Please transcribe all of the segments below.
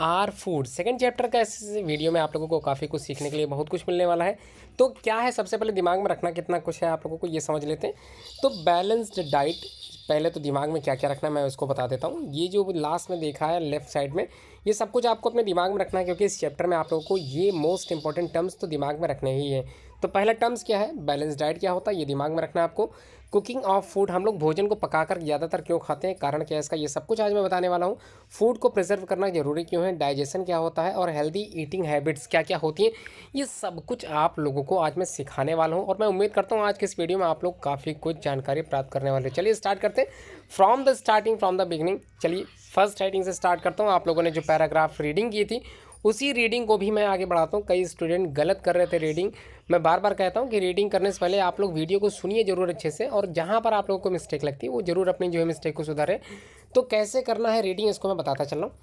Are food second chapter का इस video में आप लोगों को काफ़ी कुछ सीखने के लिए बहुत कुछ मिलने वाला है। तो क्या है, सबसे पहले दिमाग में रखना कितना कुछ है आप लोगों को ये समझ लेते हैं। तो बैलेंस्ड डाइट, पहले तो दिमाग में क्या क्या रखना है मैं उसको बता देता हूँ। ये जो लास्ट में देखा है लेफ्ट साइड में, ये सब कुछ आपको अपने दिमाग में रखना है, क्योंकि इस चैप्टर में आप लोगों को ये मोस्ट इंपॉर्टेंट टर्म्स तो दिमाग में रखने ही है। तो पहला टर्म्स क्या है, बैलेंस डाइट क्या होता है, ये दिमाग में रखना है आपको। कुकिंग ऑफ फूड, हम लोग भोजन को पकाकर ज़्यादातर क्यों खाते हैं, कारण क्या है इसका, ये सब कुछ आज मैं बताने वाला हूँ। फूड को प्रिजर्व करना ज़रूरी क्यों है, डाइजेशन क्या होता है, और हेल्दी ईटिंग हैबिट्स क्या क्या होती हैं, ये सब कुछ आप लोगों को आज मैं सिखाने वाला हूँ। और मैं उम्मीद करता हूँ आज के इस वीडियो में आप लोग काफ़ी कुछ जानकारी प्राप्त करने वाले हैं। चलिए स्टार्ट करते हैं from the starting, from the beginning. चलिए फर्स्ट राइटिंग से स्टार्ट करता हूँ। आप लोगों ने जो पैराग्राफ रीडिंग की थी उसी रीडिंग को भी मैं आगे बढ़ाता हूँ। कई स्टूडेंट गलत कर रहे थे रीडिंग। मैं बार बार कहता हूँ कि रीडिंग करने से पहले आप लोग वीडियो को सुनिए जरूर अच्छे से, और जहाँ पर आप लोगों को मिस्टेक लगती है वो जरूर अपनी जो है मिस्टेक को सुधारें। तो कैसे करना है रीडिंग, इसको मैं बताता चल रहा हूँ।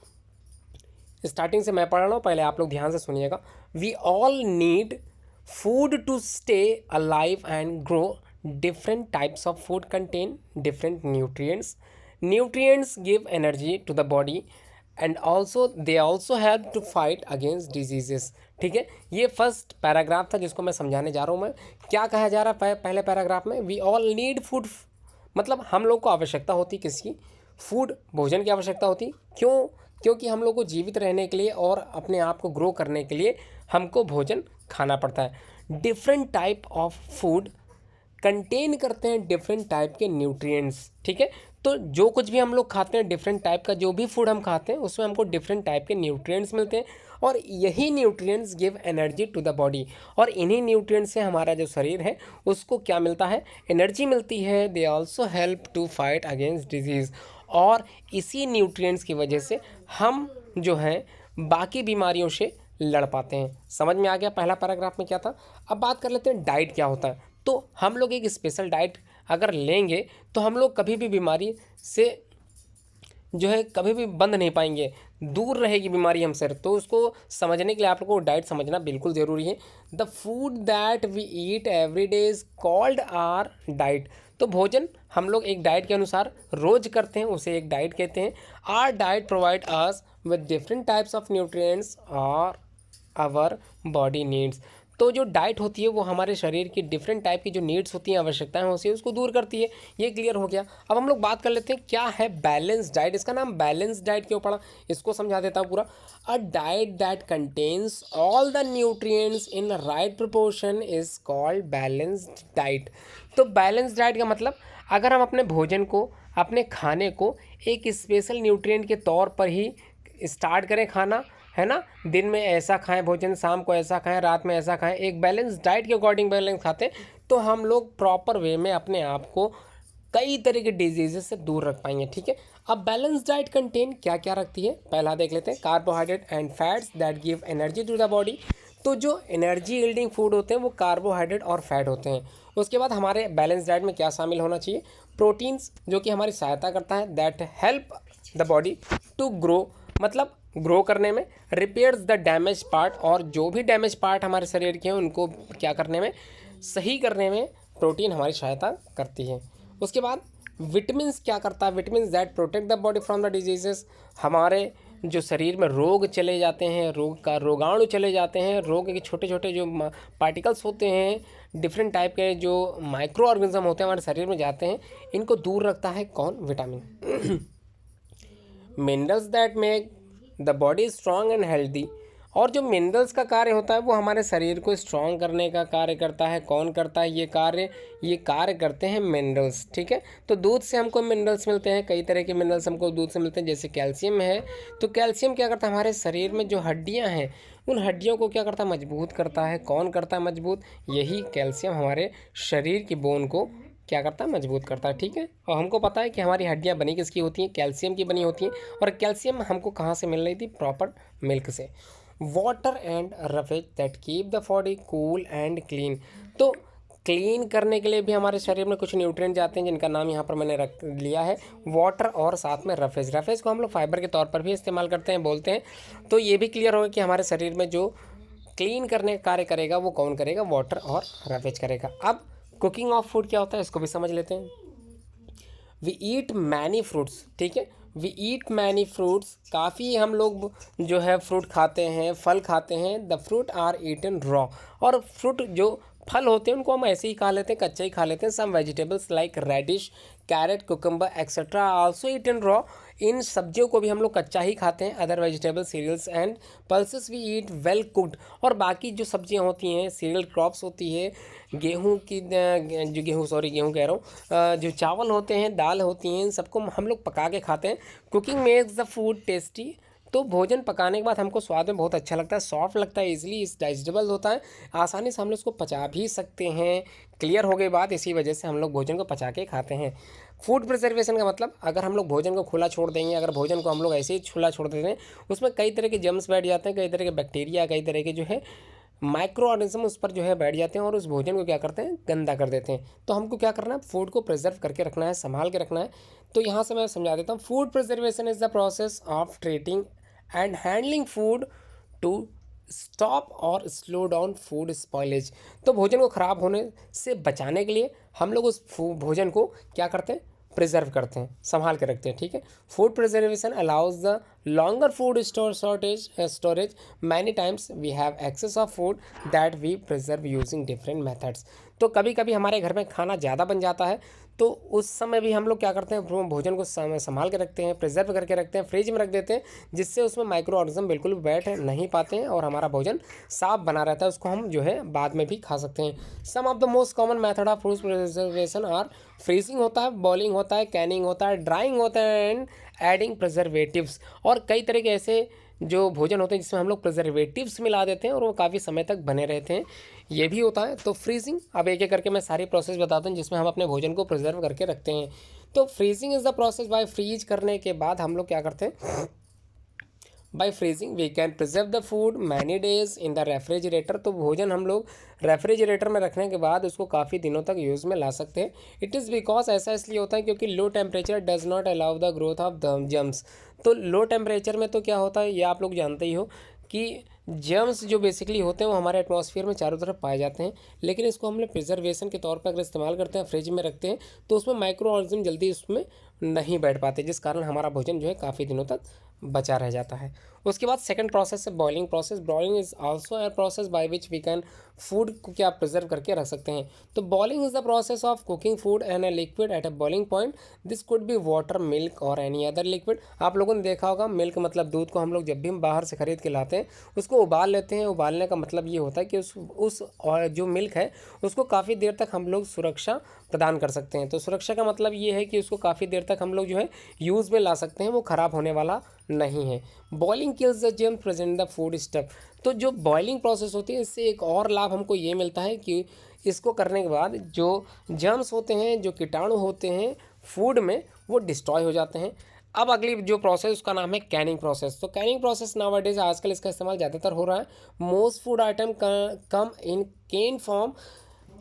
स्टार्टिंग से मैं पढ़ रहा हूँ, पहले आप लोग ध्यान से सुनिएगा। We all need food to stay alive and grow. Different types of food contain different nutrients. Nutrients give energy to the body and also they also help to fight against diseases. ठीक है, ये first paragraph था जिसको मैं समझाने जा रहा हूँ। मैं क्या कहा जा रहा है पहले पैराग्राफ में, वी ऑल नीड फूड, मतलब हम लोग को आवश्यकता होती किसकी, फूड, भोजन की आवश्यकता होती। क्यों, क्योंकि हम लोग को जीवित रहने के लिए और अपने आप को ग्रो करने के लिए हमको भोजन खाना पड़ता है। Different type of food contain करते हैं डिफरेंट टाइप के न्यूट्रिएंट्स। ठीक है, तो जो कुछ भी हम लोग खाते हैं, डिफरेंट टाइप का जो भी फूड हम खाते हैं उसमें हमको डिफरेंट टाइप के न्यूट्रिएंट्स मिलते हैं, और यही nutrients give energy to the body. और इन्हीं न्यूट्रिएंट्स से हमारा जो शरीर है उसको क्या मिलता है, एनर्जी मिलती है। They also help to fight against disease, और इसी न्यूट्रिएंट्स की वजह से हम जो है बाकी बीमारियों से लड़ पाते हैं। समझ में आ गया पहला पैराग्राफ में क्या था। अब बात कर लेते हैं डाइट क्या होता है। तो हम लोग एक स्पेशल डाइट अगर लेंगे तो हम लोग कभी भी बीमारी से जो है कभी भी बंद नहीं पाएंगे, दूर रहेगी बीमारी हमसे। तो उसको समझने के लिए आप लोगों को डाइट समझना बिल्कुल ज़रूरी है। The food that we eat every day is called our diet. तो भोजन हम लोग एक डाइट के अनुसार रोज करते हैं, उसे एक डाइट कहते हैं। Are diet provide us with different types of nutrients और आवर बॉडी नीड्स। तो जो डाइट होती है वो हमारे शरीर की डिफरेंट टाइप की जो नीड्स होती हैं, आवश्यकताएं होती हैं, उसको दूर करती है। ये क्लियर हो गया। अब हम लोग बात कर लेते हैं क्या है बैलेंस डाइट। इसका नाम बैलेंस डाइट क्यों पड़ा, इसको समझा देता हूँ पूरा। A diet that contains all the nutrients in right proportion is called balanced diet. तो बैलेंस डाइट का मतलब, अगर हम अपने भोजन को, अपने खाने को एक स्पेशल न्यूट्रिएंट के तौर पर ही स्टार्ट करें खाना, है ना, दिन में ऐसा खाएं भोजन, शाम को ऐसा खाएं, रात में ऐसा खाएं, एक बैलेंस डाइट के अकॉर्डिंग बैलेंस खाते हैं, तो हम लोग प्रॉपर वे में अपने आप को कई तरह के डिजीजेस से दूर रख पाएंगे। ठीक है, अब बैलेंस डाइट कंटेन क्या क्या रखती है, पहला देख लेते हैं। Carbohydrate and fats that give energy to the body. तो जो एनर्जी यील्डिंग फूड होते हैं वो कार्बोहाइड्रेट और फैट होते हैं। उसके बाद हमारे बैलेंस डाइट में क्या शामिल होना चाहिए, प्रोटीन्स, जो कि हमारी सहायता करता है, that help the body to grow, मतलब ग्रो करने में। रिपेयर्स द डैमेज पार्ट, और जो भी डैमेज पार्ट हमारे शरीर के हैं उनको क्या करने में, सही करने में प्रोटीन हमारी सहायता करती है। उसके बाद विटामिन क्या करता है, vitamin that protect the body from the diseases. हमारे जो शरीर में रोग चले जाते हैं, रोग का रोगाणु चले जाते हैं, रोग के छोटे छोटे जो पार्टिकल्स होते हैं, डिफरेंट टाइप के जो माइक्रो ऑर्गेनिज्म होते हैं हमारे शरीर में जाते हैं, इनको दूर रखता है कौन, vitamin. Minerals that make the body strong and healthy, और जो मिनरल्स का कार्य होता है वो हमारे शरीर को स्ट्रॉन्ग करने का कार्य करता है। कौन करता है ये कार्य, ये कार्य करते हैं मिनरल्स। ठीक है, तो दूध से हमको मिनरल्स मिलते हैं, कई तरह के मिनरल्स हमको दूध से मिलते हैं, जैसे कैल्शियम है। तो कैल्शियम क्या करता है, हमारे शरीर में जो हड्डियाँ हैं उन हड्डियों को क्या करता है, मजबूत करता है। कौन करता है मजबूत, यही कैल्शियम हमारे शरीर की बोन को क्या करता है, मजबूत करता है। ठीक है, और हमको पता है कि हमारी हड्डियाँ बनी किसकी होती हैं, कैल्शियम की बनी होती हैं। और कैल्शियम हमको कहाँ से मिल रही थी, प्रॉपर मिल्क से। Water and roughage that keep the body cool and clean. तो क्लीन करने के लिए भी हमारे शरीर में कुछ न्यूट्रिएंट जाते हैं, जिनका नाम यहाँ पर मैंने रख लिया है, वाटर और साथ में रफेज। रफेज को हम लोग फाइबर के तौर पर भी इस्तेमाल करते हैं, बोलते हैं। तो ये भी क्लियर होगा कि हमारे शरीर में जो क्लीन करने का कार्य करेगा वो कौन करेगा, वाटर और रफेज करेगा। अब कुकिंग ऑफ फूड क्या होता है इसको भी समझ लेते हैं। वी ईट मैनी फ्रूट्स, ठीक है, वी ईट मैनी फ्रूट्स, काफ़ी हम लोग जो है फ्रूट खाते हैं, फल खाते हैं। The fruit are eaten raw, और फ्रूट जो फल होते हैं उनको हम ऐसे ही खा लेते हैं, कच्चे ही खा लेते हैं। Some vegetables like radish, carrot, cucumber etcetera also eaten raw, इन सब्जियों को भी हम लोग कच्चा ही खाते हैं। Other vegetable, cereals and pulses we eat well cooked, और बाकी जो सब्जियां होती हैं, सीरियल क्रॉप्स होती है, गेहूं की जो गेहूं कह रहा हूँ, जो चावल होते हैं, दाल होती हैं, इन सबको हम लोग पका के खाते हैं। Cooking makes the food tasty, तो भोजन पकाने के बाद हमको स्वाद में बहुत अच्छा लगता है, सॉफ्ट लगता है, इजीली इस डाइजेस्टेबल होता है, आसानी से हम लोग उसको पचा भी सकते हैं। क्लियर हो गई बात, इसी वजह से हम लोग भोजन को पचा के खाते हैं। फूड प्रिजर्वेशन का मतलब, अगर हम लोग भोजन को खुला छोड़ देंगे, अगर भोजन को हम लोग ऐसे ही खुला छोड़ देते हैं, उसमें कई तरह के जर्म्स बैठ जाते हैं, कई तरह के बैक्टीरिया, कई तरह के जो है माइक्रो ऑर्गेनिज्म उस पर जो है बैठ जाते हैं और उस भोजन को क्या करते हैं, गंदा कर देते हैं। तो हमको क्या करना है, फूड को प्रिजर्व करके रखना है, संभाल के रखना है। तो यहाँ से मैं समझा देता हूँ, food preservation is the process of treating and handling food to stop or slow down food spoilage. तो भोजन को ख़राब होने से बचाने के लिए हम लोग उस भोजन को क्या करते हैं, प्रिजर्व करते हैं, संभाल के रखते हैं, ठीक है। Food preservation allows the longer food storage many times we have access of food that we preserve using different methods. तो कभी कभी हमारे घर में खाना ज़्यादा बन जाता है, तो उस समय भी हम लोग क्या करते हैं, भोजन को संभाल के रखते हैं, प्रिजर्व करके रखते हैं, फ्रिज में रख देते हैं, जिससे उसमें माइक्रो ऑर्गेनिज्म बिल्कुल बैठ नहीं पाते हैं और हमारा भोजन साफ बना रहता है, उसको हम जो है बाद में भी खा सकते हैं। Some of the most common method of food preservation are freezing होता है, बॉइलिंग होता है, कैनिंग होता है, ड्राइंग होता है एंड एडिंग प्रिजर्वेटिव्स। और कई तरह के ऐसे जो भोजन होते हैं जिसमें हम लोग प्रिजर्वेटिव्स मिला देते हैं और वो काफ़ी समय तक बने रहते हैं, ये भी होता है। तो फ्रीजिंग, अब एक एक करके मैं सारी प्रोसेस बताता हूँ जिसमें हम अपने भोजन को प्रिजर्व करके रखते हैं। तो freezing is the process by freeze करने के बाद हम लोग क्या करते हैं, by freezing we can preserve the food many days in the refrigerator. तो भोजन हम लोग रेफ्रिजरेटर में रखने के बाद उसको काफ़ी दिनों तक यूज़ में ला सकते हैं। इट इज़ बिकॉज, ऐसा इसलिए होता है क्योंकि low temperature does not allow the growth of the germs. तो लो टेम्परेचर में तो क्या होता है, ये आप लोग जानते ही हो कि जर्म्स जो बेसिकली होते हैं वो हमारे एटमॉस्फेयर में चारों तरफ पाए जाते हैं, लेकिन इसको हम लोग प्रिजर्वेशन के तौर पर अगर इस्तेमाल करते हैं, फ्रिज में रखते हैं, तो उसमें माइक्रो ऑर्गेनिज्म जल्दी उसमें नहीं बैठ पाते, जिस कारण हमारा भोजन जो है काफ़ी दिनों तक बचा रह जाता है। उसके बाद सेकंड प्रोसेस है boiling process. Boiling is also a process by which we can food को क्या प्रिजर्व करके रख सकते हैं। तो boiling is the process of cooking food and a liquid at a boiling point. This could be water, milk or any other liquid. आप लोगों ने देखा होगा, मिल्क मतलब दूध को हम लोग जब भी हम बाहर से खरीद के लाते हैं उसको उबाल लेते हैं। उबालने का मतलब ये होता है कि उस और जो मिल्क है उसको काफ़ी देर तक हम लोग सुरक्षा प्रदान कर सकते हैं। तो सुरक्षा का मतलब ये है कि उसको काफ़ी देर तक हम लोग जो है यूज़ में ला सकते हैं, वो ख़राब होने वाला नहीं है। Boiling kills the germ present the food stuff. तो जो बॉइलिंग प्रोसेस होती है इससे एक और लाभ हमको ये मिलता है कि इसको करने के बाद जो जर्म्स होते हैं, जो कीटाणु होते हैं फूड में, वो डिस्ट्रॉय हो जाते हैं। अब अगली जो प्रोसेस उसका नाम है कैनिंग प्रोसेस। तो कैनिंग प्रोसेस नाउअडेज आजकल इसका इस्तेमाल ज़्यादातर हो रहा है। Most food item come in can form.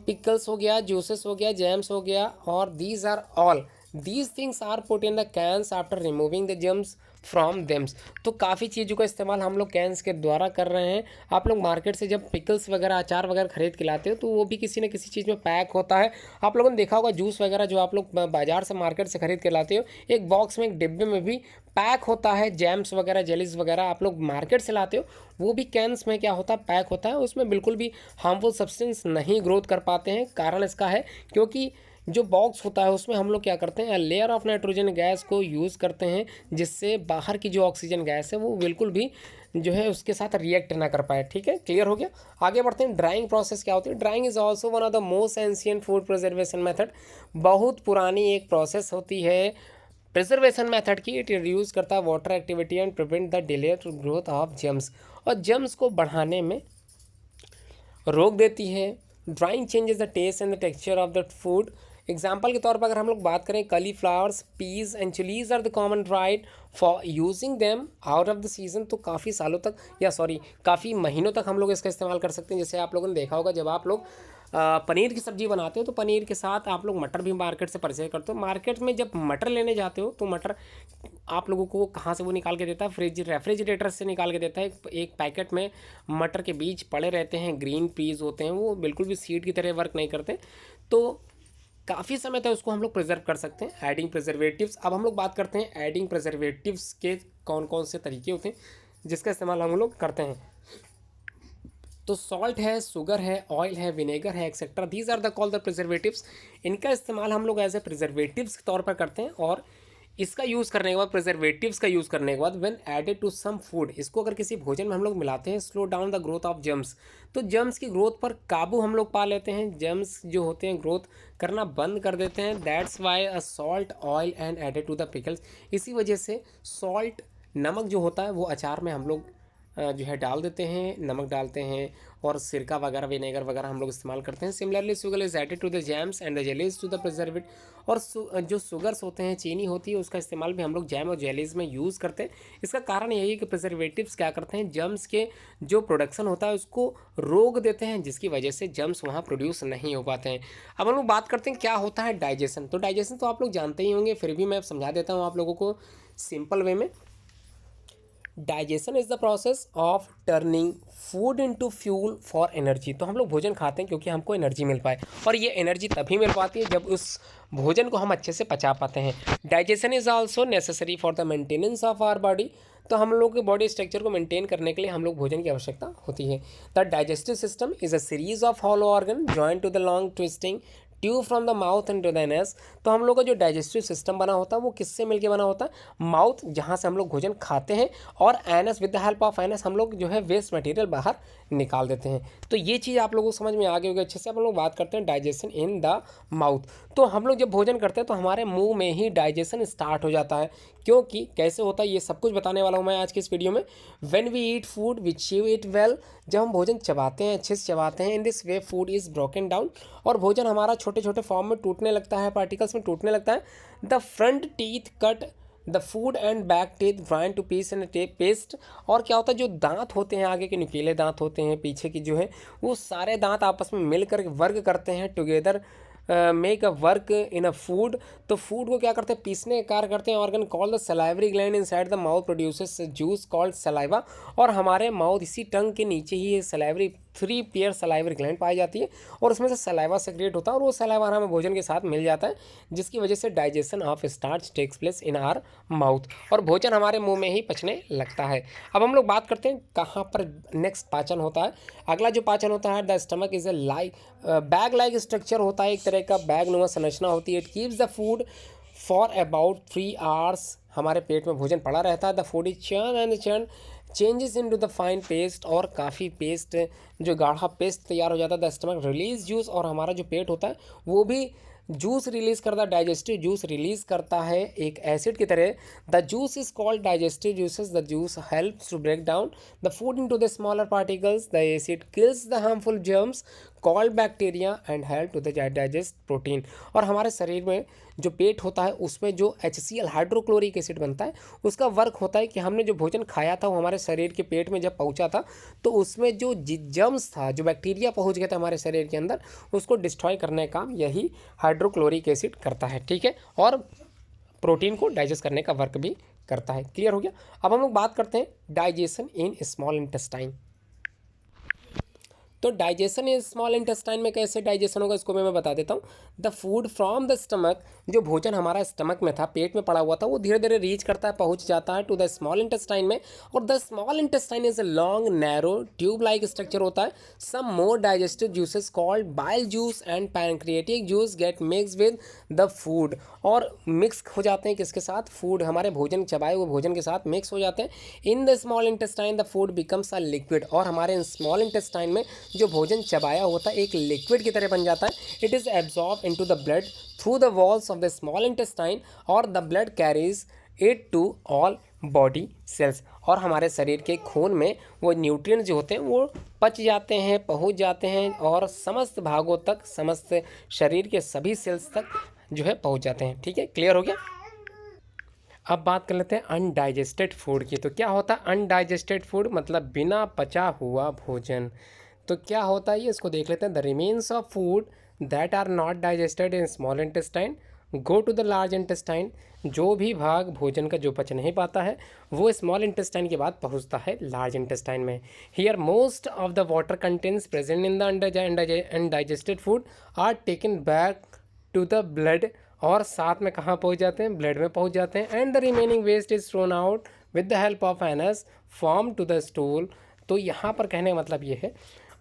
Pickles हो गया, जूसेस हो गया, जैम्स हो गया, और these are all these things are put in the cans after removing the germs from them. तो काफ़ी चीज़ों का इस्तेमाल हम लोग कैंस के द्वारा कर रहे हैं। आप लोग मार्केट से जब पिकल्स वगैरह, अचार वगैरह खरीद के लाते हो तो वो भी किसी न किसी चीज़ में पैक होता है। आप लोगों ने देखा होगा जूस वगैरह जो आप लोग बाजार से, मार्केट से खरीद के लाते हो, एक बॉक्स में, एक डिब्बे में भी पैक होता है। जैम्स वगैरह, जेलीज वगैरह आप लोग मार्केट से लाते हो, वो भी कैंस में क्या होता है, पैक होता है। उसमें बिल्कुल भी हार्मफुल सब्सटेंस नहीं ग्रोथ कर पाते हैं। कारण इसका है क्योंकि जो बॉक्स होता है उसमें हम लोग क्या करते हैं, लेयर ऑफ नाइट्रोजन गैस को यूज़ करते हैं, जिससे बाहर की जो ऑक्सीजन गैस है वो बिल्कुल भी जो है उसके साथ रिएक्ट ना कर पाए। ठीक है, क्लियर हो गया। आगे बढ़ते हैं। ड्राइंग प्रोसेस क्या होती है। Drying is also one of the most ancient food preservation method. बहुत पुरानी एक प्रोसेस होती है प्रिजर्वेशन मेथड की। इट रिड्यूस करता है water activity and prevent the delayed growth of germs, और जर्म्स को बढ़ाने में रोक देती है। Drying changes the taste and the texture of the food. Example के तौर पर अगर हम लोग बात करें, cauliflowers, peas and chillies are the common dried for using them out of the season. तो काफ़ी सालों तक, या सॉरी काफ़ी महीनों तक हम लोग इसका इस्तेमाल कर सकते हैं। जैसे आप लोगों ने देखा होगा, जब आप लोग पनीर की सब्ज़ी बनाते हो तो पनीर के साथ आप लोग मटर भी मार्केट से परचेज करते हो। मार्केट में जब मटर लेने जाते हो तो मटर आप लोगों को कहाँ से वो निकाल के देता है, रेफ्रिजरेटर से निकाल के देता है। एक पैकेट में मटर के बीज पड़े रहते हैं, ग्रीन पीस होते हैं, वो बिल्कुल भी सीड की तरह वर्क नहीं करते। तो काफ़ी समय तक उसको हम लोग प्रिजर्व कर सकते हैं एडिंग प्रिजर्वेटिव्स। अब हम लोग बात करते हैं एडिंग प्रिजर्वेटिव्स के कौन कौन से तरीके होते हैं जिसका इस्तेमाल हम लोग करते हैं। तो सॉल्ट है, शुगर है, ऑयल है, विनेगर है, etcetera, these are the call the preservatives. इनका इस्तेमाल हम लोग एज ए प्रिजर्वेटिव्स के तौर पर करते हैं। और इसका यूज़ करने के बाद, प्रिजर्वेटिव्स का यूज़ करने के बाद, when added to some food, इसको अगर किसी भोजन में हम लोग मिलाते हैं, slow down the growth of germs, तो जर्म्स की ग्रोथ पर काबू हम लोग पा लेते हैं। जर्म्स जो होते हैं ग्रोथ करना बंद कर देते हैं। That's why a salt, oil and added to the pickles. इसी वजह से सॉल्ट, नमक जो होता है वो अचार में हम लोग जो है डाल देते हैं, नमक डालते हैं, और सिरका वगैरह, विनेगर वगैरह हम लोग इस्तेमाल करते हैं। Similarly sugar is added to the jams and the jellies to the preserve. और जो शुगर्स होते हैं, चीनी होती है, उसका इस्तेमाल भी हम लोग जैम और जेलीज में यूज़ करते हैं। इसका कारण यही है कि प्रिजर्वेटिव्स क्या करते हैं, जर्म्स के जो प्रोडक्शन होता है उसको रोक देते हैं, जिसकी वजह से जर्म्स वहाँ प्रोड्यूस नहीं हो पाते हैं। अब हम लोग बात करते हैं क्या होता है डाइजेशन। तो डाइजेशन तो आप लोग जानते ही होंगे, फिर भी मैं समझा देता हूँ आप लोगों को सिंपल वे में। Digestion is the process of turning food into fuel for energy. तो हम लोग भोजन खाते हैं क्योंकि हमको एनर्जी मिल पाए, और ये एनर्जी तभी मिल पाती है जब उस भोजन को हम अच्छे से पचा पाते हैं। Digestion is also necessary for the maintenance of our body. तो हम लोग के बॉडी स्ट्रक्चर को मेंटेन करने के लिए हम लोग भोजन की आवश्यकता होती है। The digestive system is a series of hollow organ joint to the long twisting tube from the mouth and to the anus. तो हम लोग का जो डाइजेस्टिव सिस्टम बना होता है वो किससे मिलके बना होता है, माउथ जहाँ से हम लोग भोजन खाते हैं, और anus, with the help of anus हम लोग जो है वेस्ट मटेरियल बाहर निकाल देते हैं। तो ये चीज़ आप लोगों को समझ में आ गई होगी अच्छे से। हम लोग बात करते हैं डाइजेशन इन द माउथ। तो हम लोग जब भोजन करते हैं तो हमारे मुंह में ही डाइजेशन स्टार्ट हो जाता है। क्योंकि कैसे होता है ये सब कुछ बताने वाला हूँ मैं आज की इस वीडियो में। When we eat food we chew it well, जब हम भोजन चबाते हैं, अच्छे से चबाते हैं, in this way food is broken down, और भोजन हमारा छोटे छोटे फॉर्म में टूटने लगता है, पार्टिकल्स में टूटने लगता है। The front teeth cut the food and back teeth grind to piece and paste. और क्या होता है, जो दांत होते हैं, आगे के नुकीले दांत होते हैं, पीछे की जो है, वो सारे दांत आपस में मिलकर वर्क करते हैं, together make a work in a food. तो फूड को क्या करते हैं, पीसने का कार्य करते हैं। Organ called the salivary gland inside the mouth produces juice called saliva. और हमारे माउथ, इसी टंग के नीचे ही ये सलाइवरी 3 पेयर सलाइवरी ग्लैंड पाई जाती है, और उसमें से सलाइवा सेक्रेट होता है, और वो सलाइवा हमें भोजन के साथ मिल जाता है, जिसकी वजह से digestion of starch takes place in our mouth, और भोजन हमारे मुंह में ही पचने लगता है। अब हम लोग बात करते हैं कहाँ पर नेक्स्ट पाचन होता है। अगला जो पाचन होता है, the stomach is a bag like structure होता है, एक तरह का बैग नुमा संरचना होती है। It keeps the food for about 3 hours, हमारे पेट में भोजन पड़ा रहता है। The food is churn and churn changes into the fine paste, और काफ़ी पेस्ट, जो गाढ़ा पेस्ट तैयार हो जाता है। द स्टमक रिलीज जूस, और हमारा जो पेट होता है वो भी जूस रिलीज करता है, डाइजेस्टिव जूस रिलीज करता है एक एसिड की तरह। The juice is called digestive juices. The juice helps to break down the food into the smaller particles. The acid kills the harmful germs called bacteria and help to the digest protein. और हमारे शरीर में जो पेट होता है उसमें जो HCl hydrochloric acid बनता है, उसका वर्क होता है कि हमने जो भोजन खाया था वो हमारे शरीर के पेट में जब पहुंचा था, तो उसमें जो जर्म्स था, जो बैक्टीरिया पहुंच गया था हमारे शरीर के अंदर, उसको डिस्ट्रॉय करने का काम यही हाइड्रोक्लोरिक एसिड करता है। ठीक है, और प्रोटीन को डाइजेस्ट करने का वर्क भी करता है। क्लियर हो गया। अब हम लोग बात करते हैं डाइजेशन इन स्मॉल इंटेस्टाइन। तो डाइजेशन इज स्मॉल इंटेस्टाइन में कैसे डाइजेशन होगा इसको मैं बता देता हूँ। The food from the stomach, जो भोजन हमारा स्टमक में था, पेट में पड़ा हुआ था, वो धीरे धीरे रीच करता है, पहुँच जाता है टू द स्मॉल इंटेस्टाइन में। और the small intestine is a long narrow tube like structure होता है। Some more digestive juices called bile juice and pancreatic juice get mix with the food, और मिक्स हो जाते हैं किसके साथ, फूड, हमारे भोजन चबाए हुए भोजन के साथ मिक्स हो जाते हैं। In the small intestine the food becomes a liquid, और हमारे स्मॉल इंटेस्टाइन में जो भोजन चबाया होता है एक लिक्विड की तरह बन जाता है। It is absorb into the blood through the walls of the small intestine, और the blood carries it to all body cells, और हमारे शरीर के खून में वो न्यूट्रिएंट्स जो होते हैं वो पच जाते हैं, पहुंच जाते हैं, और समस्त भागों तक, समस्त शरीर के सभी सेल्स तक जो है पहुंच जाते हैं। ठीक है, क्लियर हो गया। अब बात कर लेते हैं अनडाइजेस्टेड फूड की। तो क्या होता है अनडाइजेस्टेड फूड, मतलब बिना पचा हुआ भोजन। तो क्या होता है ये, इसको देख लेते हैं। The remains of food that are not digested in small intestine go to the large intestine. जो भी भाग भोजन का जो पच नहीं पाता है वो स्मॉल इंटेस्टाइन के बाद पहुंचता है लार्ज इंटेस्टाइन में। Here most of the water contents present in the undigested food are taken back to the blood, और साथ में कहाँ पहुँच जाते हैं, ब्लड में पहुँच जाते हैं। And the remaining waste is thrown out with the help of anus form to the stool. तो यहाँ पर कहने का मतलब ये है,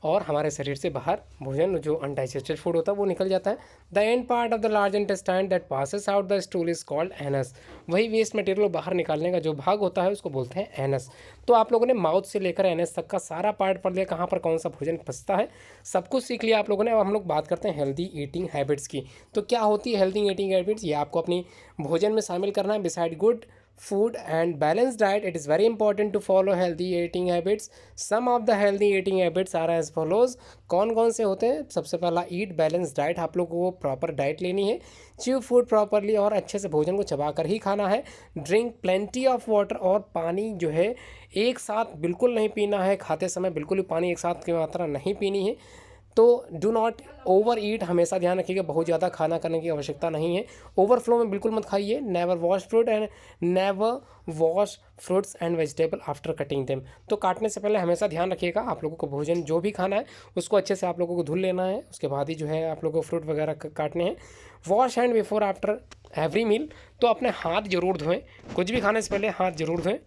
और हमारे शरीर से बाहर भोजन जो अनडाइजेस्टेड फूड होता है वो निकल जाता है। The end part of the large intestine that passes out the stool is called anus. वही वेस्ट मटेरियल बाहर निकालने का जो भाग होता है उसको बोलते हैं एनस। तो आप लोगों ने माउथ से लेकर एनस तक का सारा पार्ट पढ़ लिया, कहाँ पर कौन सा भोजन फंसता है, सब कुछ सीख लिया आप लोगों ने। अब हम लोग बात करते हैं हेल्दी ईटिंग हैबिट्स की। तो क्या होती है हेल्दी ईटिंग हैबिट्स, ये आपको अपनी भोजन में शामिल करना है। Beside good food and balanced diet, it is very important to follow healthy eating habits. Some of the healthy eating habits are as follows। कौन कौन से होते हैं? सबसे पहला ईट बैलेंस डाइट, आप लोगों को प्रॉपर डाइट लेनी है। च्यू फूड प्रॉपरली, और अच्छे से भोजन को चबा कर ही खाना है। ड्रिंक प्लेंटी ऑफ वाटर, और पानी जो है एक साथ बिल्कुल नहीं पीना है, खाते समय बिल्कुल भी पानी एक साथ की मात्रा नहीं पीनी है। तो डू नॉट ओवर ईट, हमेशा ध्यान रखिएगा बहुत ज़्यादा खाना करने की आवश्यकता नहीं है। ओवरफ्लो में बिल्कुल मत खाइए। Never wash fruits and vegetable after cutting them. तो काटने से पहले हमेशा ध्यान रखिएगा, आप लोगों को भोजन जो भी खाना है उसको अच्छे से आप लोगों को धुल लेना है, उसके बाद ही जो है आप लोगों को फ्रूट वगैरह काटने हैं। Wash hand before after every meal, तो अपने हाथ जरूर धोएं, कुछ भी खाने से पहले हाथ जरूर धोएं।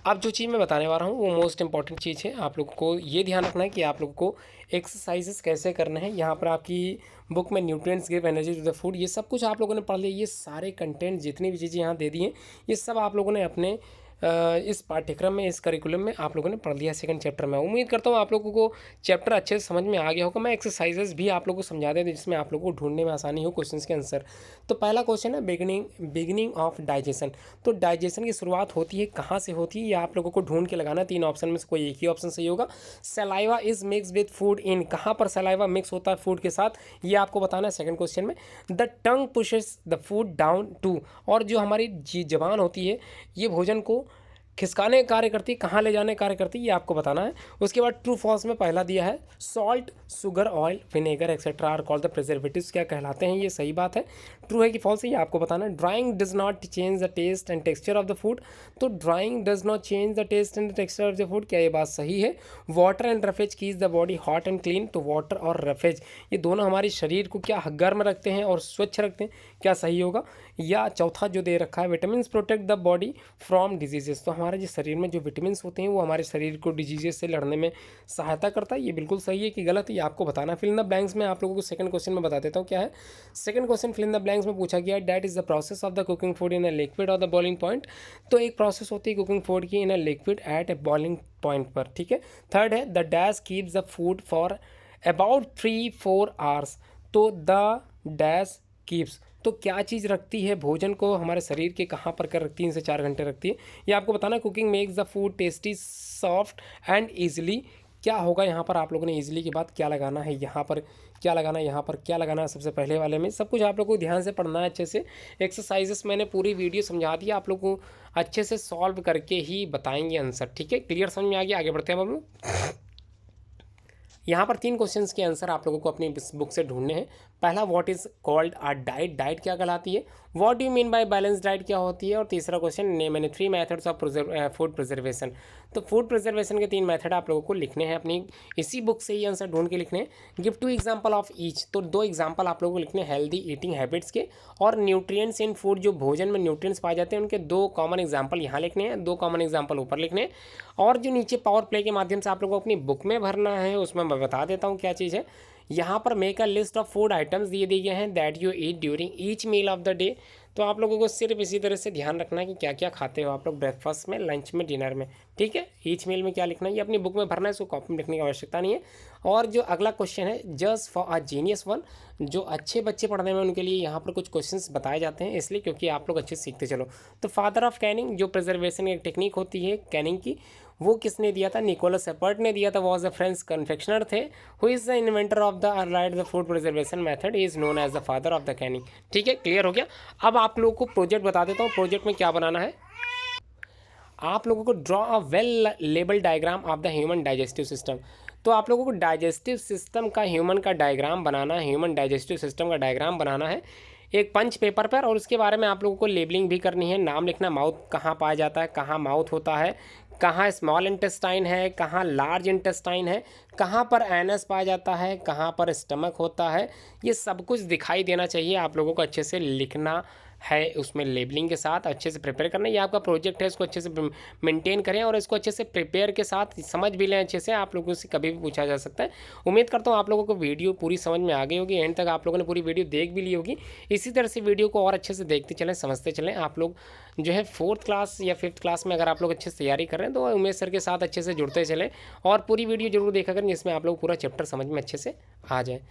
अब जो चीज़ मैं बताने वाला हूँ वो मोस्ट इंपॉर्टेंट चीज़ है। आप लोगों को ये ध्यान रखना है कि आप लोगों को एक्सरसाइजेस कैसे करने हैं। यहाँ पर आपकी बुक में nutrients give energy to the food, ये सब कुछ आप लोगों ने पढ़ लिया। ये सारे कंटेंट जितनी भी चीज़ें यहाँ दे दी हैं ये सब आप लोगों ने अपने इस पाठ्यक्रम में, इस करिकुलम में आप लोगों ने पढ़ लिया सेकंड चैप्टर में। उम्मीद करता हूँ आप लोगों को चैप्टर अच्छे से समझ में आ गया होगा। मैं एक्सरसाइजेस भी आप लोगों को समझा दें जिसमें आप लोगों को ढूंढने में आसानी हो क्वेश्चन के आंसर। तो पहला क्वेश्चन है बिगिनिंग ऑफ डाइजेशन। तो डाइजेशन की शुरुआत होती है कहाँ से होती है, ये आप लोगों को ढूंढ के लगाना। 3 ऑप्शन में से कोई एक ही ऑप्शन सही होगा। Saliva is mix with food in, कहाँ पर सलाइवा मिक्स होता है फूड के साथ, ये आपको बताना है सेकंड क्वेश्चन में। The tongue pushes the food down to, और जो हमारी जबान होती है ये भोजन को खिसकाने कार्य करती है, कहाँ ले जाने कार्य करती है, ये आपको बताना है। उसके बाद ट्रू फॉल्स में पहला दिया है salt, sugar, oil, vinegar etcetera are called the preservatives, क्या कहलाते हैं, ये सही बात है। ट्रू है कि फॉल्स है ये आपको बताना है। Drying does not change the taste and texture of the food, तो drying does not change the taste and texture of the food, क्या ये बात सही है। Water and roughage keeps the body hot and clean, तो water और roughage ये दोनों हमारे शरीर को क्या गर्म रखते हैं और स्वच्छ रखते हैं, क्या सही होगा। या चौथा जो दे रखा है vitamin protect the body from diseases, तो हमारे जो शरीर में जो विटामिन होते हैं वो हमारे शरीर को डिजीजेस से लड़ने में सहायता करता है, ये बिल्कुल सही है कि गलत, ये आपको बताना। फिल इन द ब्लैंक्स में आप लोगों को सेकंड क्वेश्चन में बता देता हूँ क्या है। Second question fill in the blanks में पूछा गया है that is the process of the cooking food in a liquid और द बॉइलिंग पॉइंट, तो एक प्रोसेस होती है कुकिंग फूड की in a liquid at a boiling point पर, ठीक है। थर्ड है the dash keeps the food for about 3-4 hours, तो द डैश कीप्स, तो क्या चीज़ रखती है भोजन को हमारे शरीर के कहाँ पर कर 3 से 4 घंटे रखती है, ये आपको बताना। Cooking makes the food tasty soft and easily, क्या होगा यहाँ पर आप लोगों ने ईजिली के बाद क्या लगाना है, यहाँ पर क्या लगाना है, यहाँ पर क्या लगाना है, सबसे पहले वाले में सब कुछ आप लोगों को ध्यान से पढ़ना है अच्छे से। एक्सरसाइजेस मैंने पूरी वीडियो समझा दिया, आप लोगों को अच्छे से सॉल्व करके ही बताएंगे आंसर, ठीक है। क्लियर समझ में आ गया, आगे बढ़ते हैं हम लोग। यहाँ पर 3 क्वेश्चंस के आंसर आप लोगों को अपनी बुक से ढूंढने हैं। पहला what is called a diet, diet क्या कहलाती है। What do you mean by balance diet क्या होती है। और तीसरा question name any 3 methods of food preservation, तो फूड प्रिजर्वेशन के 3 मेथड आप लोगों को लिखने हैं अपनी इसी बुक से ही आंसर ढूंढ के लिखने हैं। गिव 2 एग्जाम्पल ऑफ ईच, तो 2 एग्जाम्पल आप लोगों को लिखने हैं हेल्दी ईटिंग हैबिट्स के, और न्यूट्रिएंट्स इन फूड, जो भोजन में न्यूट्रिएंट्स पाए जाते हैं उनके 2 कॉमन एग्जाम्पल यहाँ लिखने हैं, 2 कॉमन एग्जाम्पल ऊपर लिखने हैं। और जो नीचे पावर प्ले के माध्यम से आप लोगों को अपनी बुक में भरना है उसमें मैं बता देता हूँ क्या चीज़ है। यहाँ पर make a list of food items दिए गए हैं that you eat during each meal of the day, तो आप लोगों को सिर्फ इसी तरह से ध्यान रखना है कि क्या क्या खाते हो आप लोग ब्रेकफास्ट में, लंच में, डिनर में, ठीक है। ईच मील में क्या लिखना है ये अपनी बुक में भरना है, इसको कॉपी में लिखने की आवश्यकता नहीं है। और जो अगला क्वेश्चन है just for a genius one, जो अच्छे बच्चे पढ़ने में उनके लिए यहाँ पर कुछ क्वेश्चंस बताए जाते हैं, इसलिए क्योंकि आप लोग अच्छे सीखते चलो। तो फादर ऑफ कैनिंग, जो प्रिजर्वेशन की टेक्निक होती है कैनिंग की, वो किसने दिया था, निकोलस एपर्ट ने दिया था। वॉज द फ्रेंच कन्फेक्शनर थे। Who is the inventor of the right the food preservation method is known as the father of the canning, ठीक है। क्लियर हो गया। अब आप लोगों को प्रोजेक्ट बता देता हूँ, प्रोजेक्ट में क्या बनाना है। आप लोगों को draw a well label diagram of the human digestive system, तो आप लोगों को डाइजेस्टिव सिस्टम का, ह्यूमन का डायग्राम बनाना है, ह्यूमन डाइजेस्टिव सिस्टम का डायग्राम बनाना है एक पंच पेपर पर, और उसके बारे में आप लोगों को लेबलिंग भी करनी है, नाम लिखना, माउथ कहाँ पाया जाता है, कहाँ माउथ होता है, कहाँ स्मॉल इंटेस्टाइन है, कहाँ लार्ज इंटेस्टाइन है, कहाँ पर एनस पाया जाता है, कहाँ पर स्टमक होता है, ये सब कुछ दिखाई देना चाहिए। आप लोगों को अच्छे से लिखना है, उसमें लेबलिंग के साथ अच्छे से प्रिपेयर करना है। ये आपका प्रोजेक्ट है, इसको अच्छे से मेंटेन करें और इसको अच्छे से प्रिपेयर के साथ समझ भी लें अच्छे से। आप लोगों से कभी भी पूछा जा सकता है। उम्मीद करता हूँ आप लोगों को वीडियो पूरी समझ में आ गई होगी, एंड तक आप लोगों ने पूरी वीडियो देख भी ली होगी। इसी तरह से वीडियो को और अच्छे से देखते चलें, समझते चलें। आप लोग जो है 4th क्लास या 5th क्लास में अगर आप लोग अच्छे से तैयारी कर रहे हैं तो उमेश सर के साथ अच्छे से जुड़ते चलें और पूरी वीडियो जरूर देखा करें, जिसमें आप लोग पूरा चैप्टर समझ में अच्छे से आ जाए।